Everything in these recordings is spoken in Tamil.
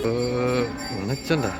நினச்சேன்டா.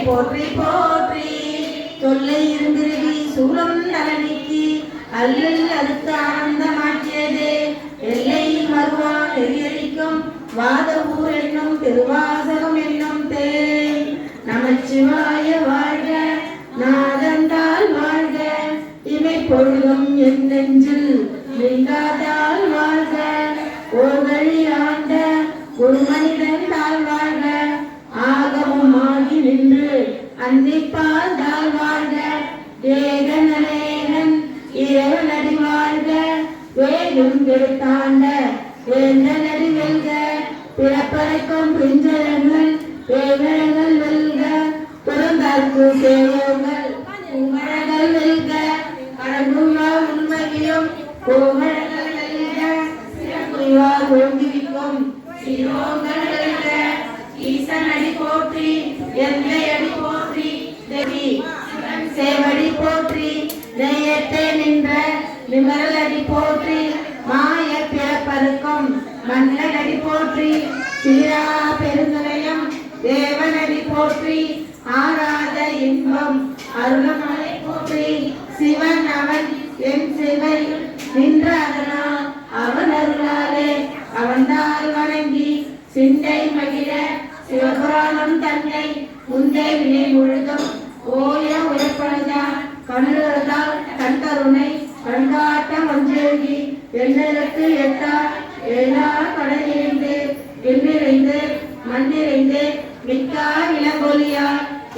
போற்றி போற்றி தொல்லை இருந்திருவி சூலம் நலனிக்கு அல்லல் அடுத்து ஆனந்தமாக்கியதே எல்லை மறுவான் எரியரிக்கும் வாத ஊர் என்னும் திருவாசகம் என்னும் தேன் நமச்சிவாய வாழ்க நாதந்தால் வாழ்க இவை பொழுதும் என் நெஞ்சில் நீங்காதால் வாழ்க ஓர்வழி ஆண்ட ஒரு மனிதன் தாழ் வாழ்க ஆகமும் ஆகி நின்று அந்திப்பால் தாழ் வாழ்க ஏகன் அநேகன் இறைவனடி வாழ்க வேலும் கெடுத்தாண்ட வேந்தனடி வெல்க பிறப்பறைக்கும் பிஞ்சலங்கள் பேவழங்கள் வெல்க பிறந்தார்க்கு சேவங்கள் உமழகள் வெல்க கடவுளா உண்மையிலும் கோமழங்கள் வெல்க சிறப்புரிவார் ஓங்கிவிக்கும் சிரோங்கள் வெல்க ஈசன் அடி போற்றி எந்தை அடி போற்றி தேவி சேவடி போற்றி நெய்யத்தே நின்ற நிமரல் அடி போற்றி மாய பிறப்பருக்கும் மன்னன் அடி போற்றி சீரா பெருநிலையம் தேவனடி போற்றி ஆராத இன்பம் அருளமலை போற்றி சிவன் அவன் என் சிவை நின்ற அதனால் அவன் அருளாலே அவன்தால் வணங்கி சிந்தை மகிழ சிவபுராணம் தன்னை முந்தை வினை முழுதும் ஓய உரைப்பழுதான் கண்ணுறதால் கண் கருணை கண்காட்ட மஞ்செழுகி எண்ணலுக்கு எட்டா ஏழா கடலிருந்து எண்ணிறைந்து மண்ணிறைந்து மிக்கா இளங்கொலியா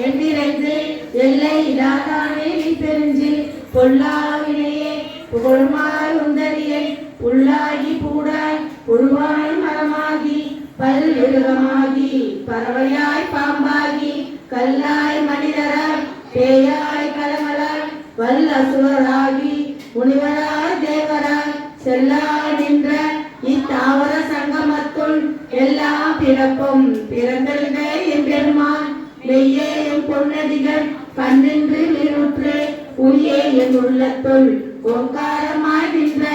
எண்ணிறைந்து எல்லை இல்லாதானே நீ பெருஞ்சி பொல்லாவினையே புகழ்மாய் உந்தரியை உள்ளாகி பூடாய் உருவாய் மரமாகி பல்விருகமாகி பறவையாய் பாம்பாகி கல்லாய் மனிதராய் பேயாய் கலங்களாய் வல்லசுரராகி முனிவராய் தேவராய் செல்லா நின்ற இத்தாவர சங்கமத்துள் எல்லா பிறப்பும் பிறந்தெழுந்த என் பெருமான் மெய்யே என் பொன்னடிகள் கண்ணின்று நீருற்று உயே என் உள்ளத்துள் ஓங்காரமாய் நின்ற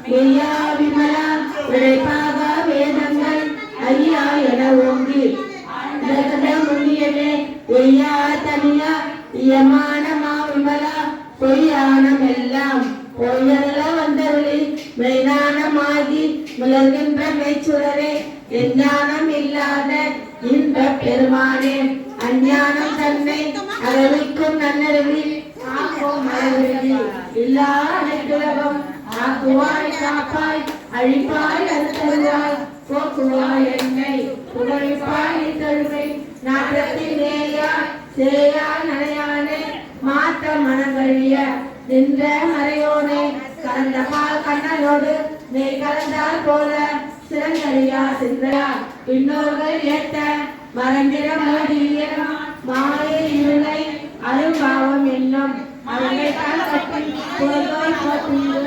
மெய்யா விமலா விளைப்பாக வேதங்கள் ஐயா என ஓங்கி முன்னியவே ஒய்யா தனியா இயமான விமலா பொய்யானம் எல்லாம் பொய்யல்ல வந்தவளி மெய்ஞானமாகி மலர்கின்ற மெய்ச்சுடரே எஞ்ஞானம் இல்லாத இன்ப பெருமானே அஞ்ஞானம் தன்னை அறிவிக்கும் நன்னறிவி ஆக்கும் மலர்விழி இல்லா அனைத்துலகம் ஆக்குவாய் காப்பாய் அழிப்பாய் அறுத்தருவாய் போக்குவாய் என்னை புகழிப்பாய் தழுவை நாட்டத்தின் நேயாய் சேயாய் நனையானே மாற்ற மனங்கழிய நின்ற மறையோனே கலந்த பால் கண்ணனோடு நெய் கலந்தால் போல சிறந்தறியா சிந்தையா இன்னொருகள் ஏற்ற மறந்திட மோடிய மாயை இருளை அரும்பாவம் என்னும் அவனை கட்டி புறந்தோல் போத்தெங்கு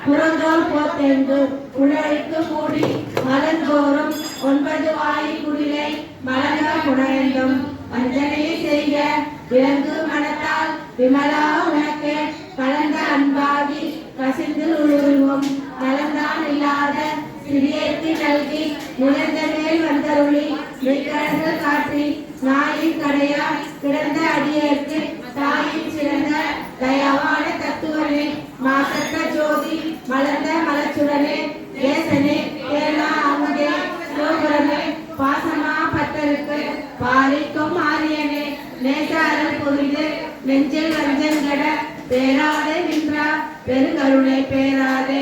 புறந்தோல் போத்தெங்கு குழைக்கு மூடி மலர்ந்தோறும் 9 வாய் குடிலை மலர்ந்த குணயந்தும் அஞ்சனை செய்ய விலங்கு மனத்தால் விமலா உனக்கு கலந்த அன்பாகி கசிந்து உருவும் கலந்தான் இல்லாத சிறியேற்றி நல்கி முயன்ற மேல் வந்தருளி மெய்கடல்கள் காற்றி நாயின் கடையா கிடந்த அடியேற்கு தாயின் சிறந்த தயவான தத்துவனே மாசற்ற ஜோதி மலர்ந்த மலச்சுடனே தேசனே கேளா அமுதே சோபரமே பாசமா பத்தருக்கு பாரிக்கும் ஆரியனே நேசாரல் புரிந்து நெஞ்சில் வஞ்சங்கட பேராதே நின்றா பெருங்கருணை பேராதே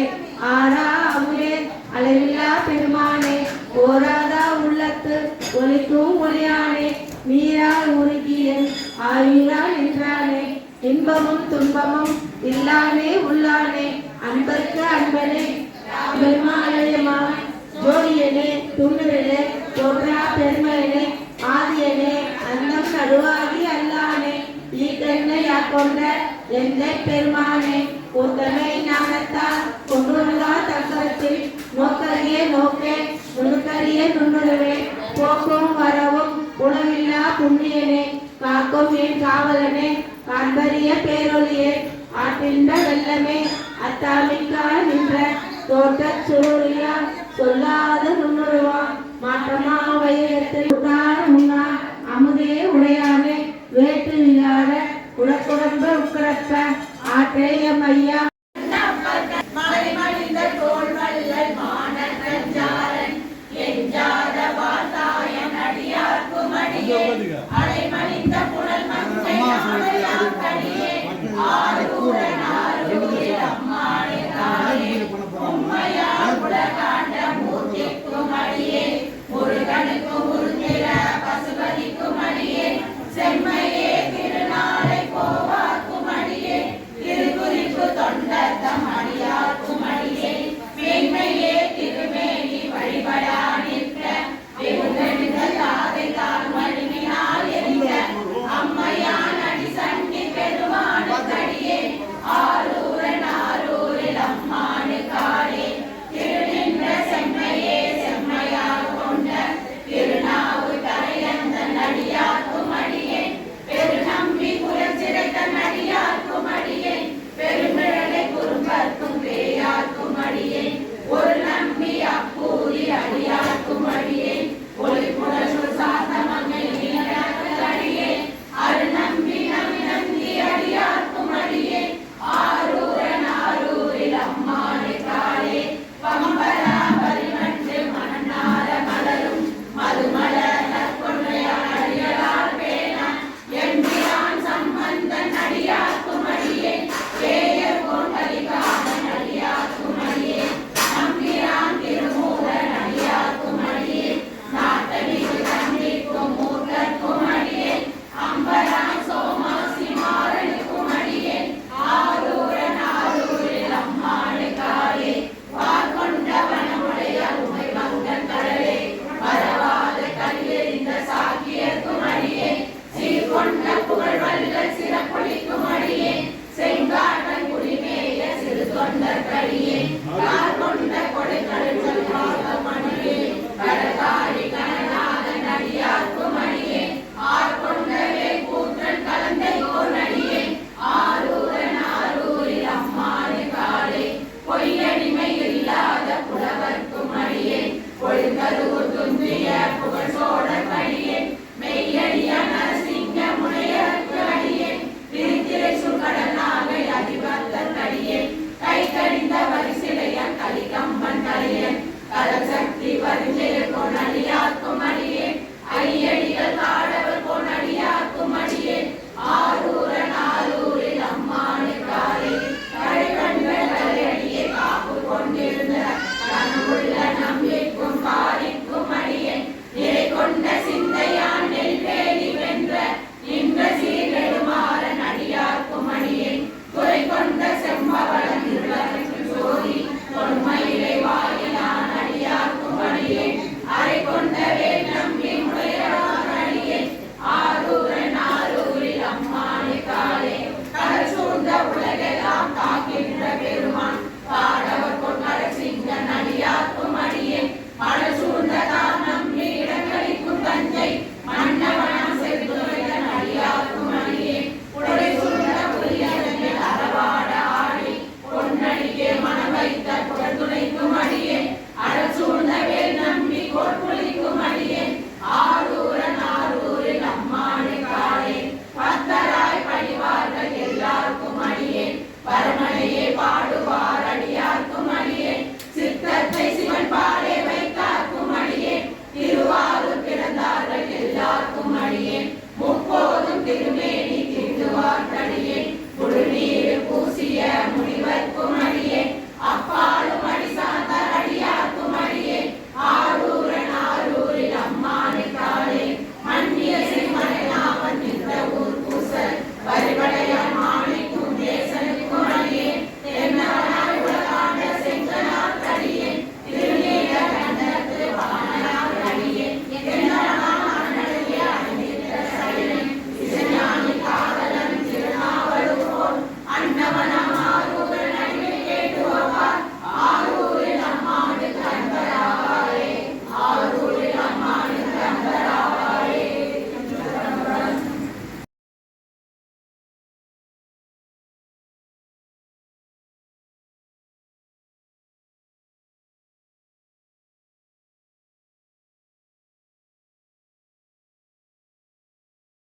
ஆரா அமுதே அளவில்லா பெருமானே ஓராதா உள்ளத்து ஒலிக்கும் ஒளியானே நீரால் உருகிய ஆயுளா நின்றானே இன்பமும் துன்பமும் இல்லானே உள்ளானே அன்பர்க்கு அன்பனே பெருமாளயமா ஜோதியனே துண்ணுடனே தோன்றா பெருமையனே ஆதியனே அன்னம் நடுவாகி அல்லானே ஈட்டென்னை கொண்ட எந்தை பெருமானே கூத்தமை ஞானத்தால் கொண்டுள்ளா தக்கத்தில் நோக்கரிய நோக்கே நுணுக்கரிய நுண்ணுணவே போக்கும் வரவும் உணவில்லா புண்ணியனே காக்கும் என் காவலனே காண்பரிய பேரொழியே ஆற்றின்ற வெள்ளமே அத்தாமிக்கா நின்ற தோட்ட சுருளியா சொல்லாத நுண்ணுருவா மாற்றமா வைரத்தில்